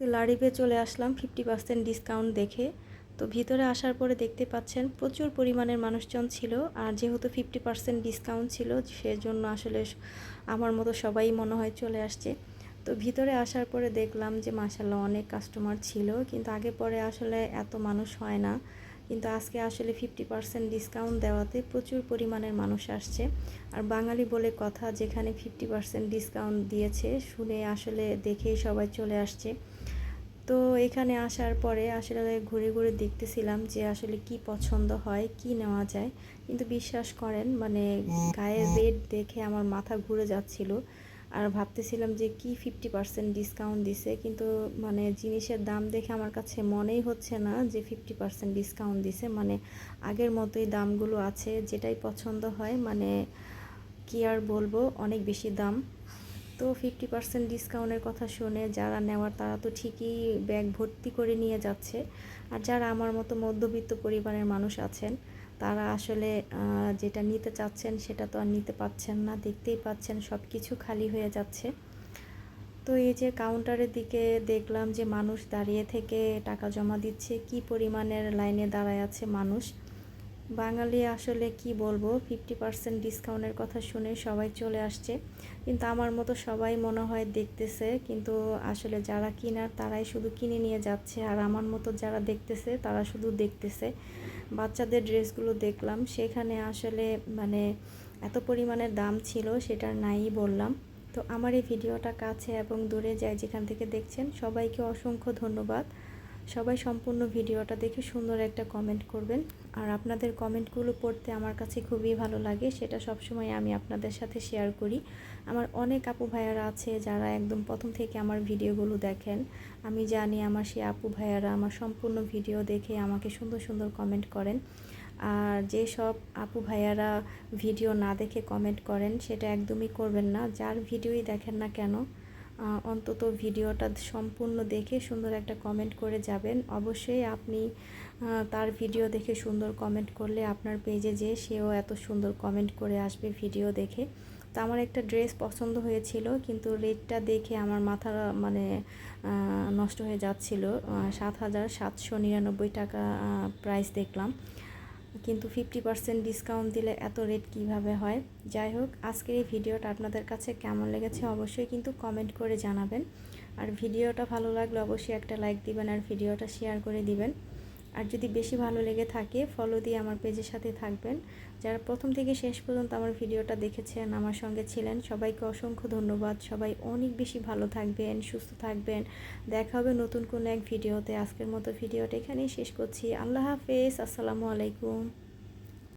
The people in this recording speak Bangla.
লারিবে চলে আসলাম 50% ডিসকাউন্ট দেখে। তো ভিতরে আসার পরে দেখতে পাচ্ছেন প্রচুর পরিমাণের মানুষজন ছিল। আর যেহেতু 50% ডিসকাউন্ট ছিল সেজন্য আসলে আমার মতো সবাই মনে হয় চলে আসছে। তো ভিতরে আসার পরে দেখলাম যে মাশাআল্লাহ অনেক কাস্টমার ছিল, কিন্তু আগে পরে আসলে এত মানুষ হয় না। কিন্তু আজকে আসলে 50% ডিসকাউন্ট দেওয়াতে প্রচুর পরিমাণের মানুষ আসছে। আর বাঙালি বলে কথা, যেখানে 50% ডিসকাউন্ট দিয়েছে শুনে আসলে দেখেই সবাই চলে আসছে। তো এখানে আসার পরে আসলে ঘুরে ঘুরে দেখতেছিলাম যে আসলে কি পছন্দ হয়, কি নেওয়া যায়। কিন্তু বিশ্বাস করেন মানে গায়ের রেট দেখে আমার মাথা ঘুরে যাচ্ছিল। আর ভাবতেছিলাম যে কি 50% ডিসকাউন্ট দিছে, কিন্তু মানে জিনিসের দাম দেখে আমার কাছে মনেই হচ্ছে না যে 50% ডিসকাউন্ট দিছে। মানে আগের মতোই দামগুলো আছে, যেটাই পছন্দ হয় মানে কি আর বলবো, অনেক বেশি দাম। তো 50% ডিসকাউন্টের কথা শুনে যারা নেওয়ার তারা তো ঠিকই ব্যাগ ভর্তি করে নিয়ে যাচ্ছে। আর যারা আমার মতো মধ্যবিত্ত পরিবারের মানুষ আছেন তারা আসলে যেটা নিতে চাচ্ছেন সেটা তো আর নিতে পাচ্ছেন না, দেখতেই পাচ্ছেন সব কিছু খালি হয়ে যাচ্ছে। তো এই যে কাউন্টারের দিকে দেখলাম যে মানুষ দাঁড়িয়ে থেকে টাকা জমা দিচ্ছে, কি পরিমাণের লাইনে দাঁড়ায় আছে মানুষ। বাঙালি আসলে কি বলবো, 50% ডিসকাউন্টের কথা শুনে সবাই চলে আসছে। কিন্তু আমার মতো সবাই মনে হয় দেখতেছে, কিন্তু আসলে যারা কিনার তারাই শুধু কিনে নিয়ে যাচ্ছে, আর আমার মতো যারা দেখতেছে তারা শুধু দেখতেছে। বাচ্চাদের ড্রেসগুলো দেখলাম, সেখানে আসলে মানে এত পরিমাণের দাম ছিল সেটার নাই বললাম। তো আমার এই ভিডিওটা কাছে এবং দূরে যায় যেখান থেকে দেখছেন সবাইকে অসংখ্য ধন্যবাদ। সবাই সম্পূর্ণ ভিডিওটা দেখে সুন্দর একটা কমেন্ট করবেন। আর আপনাদের কমেন্টগুলো পড়তে আমার কাছে খুবই ভালো লাগে, সেটা সবসময় আমি আপনাদের সাথে শেয়ার করি। আমার অনেক আপু ভাইয়ারা আছে যারা একদম প্রথম থেকে আমার ভিডিওগুলো দেখেন। আমি জানি আমার সেই আপু ভাইয়ারা আমার সম্পূর্ণ ভিডিও দেখে আমাকে সুন্দর সুন্দর কমেন্ট করেন। আর যেসব আপু ভাইয়ারা ভিডিও না দেখে কমেন্ট করেন সেটা একদমই করবেন না। যার ভিডিওই দেখেন না কেন অন্তত ভিডিওটা সম্পূর্ণ দেখে সুন্দর একটা কমেন্ট করে যাবেন। অবশ্যই আপনি তার ভিডিও দেখে সুন্দর কমেন্ট করলে আপনার পেজে যে সেও এত সুন্দর কমেন্ট করে আসবে ভিডিও দেখে। তো আমার একটা ড্রেস পছন্দ হয়েছিল, কিন্তু রেটটা দেখে আমার মাথা মানে নষ্ট হয়ে যাচ্ছিল। 7,799 টাকা প্রাইস দেখলাম, কিন্তু 50% ডিসকাউন্ট দিলে এত রেট কিভাবে হয়। যাই হোক, আজকের এই ভিডিওটা আপনাদের কাছে কেমন লেগেছে অবশ্যই কিন্তু কমেন্ট করে জানাবেন। আর ভিডিওটা ভালো লাগলে অবশ্যই একটা লাইক দিবেন আর ভিডিওটা শেয়ার করে দিবেন। আর যদি বেশি ভালো লেগে থাকে ফলো দিয়ে আমার পেজের সাথে থাকবেন। যারা প্রথম থেকে শেষ পর্যন্ত আমার ভিডিওটা দেখেছেন, আমার সঙ্গে ছিলেন, সবাইকে অসংখ্য ধন্যবাদ। সবাই অনেক বেশি ভালো থাকবেন, সুস্থ থাকবেন। দেখা হবে নতুন কোনো এক ভিডিওতে। আজকের মতো ভিডিওটা এখানেই শেষ করছি। আল্লাহ হাফেজ, আসসালামু আলাইকুম।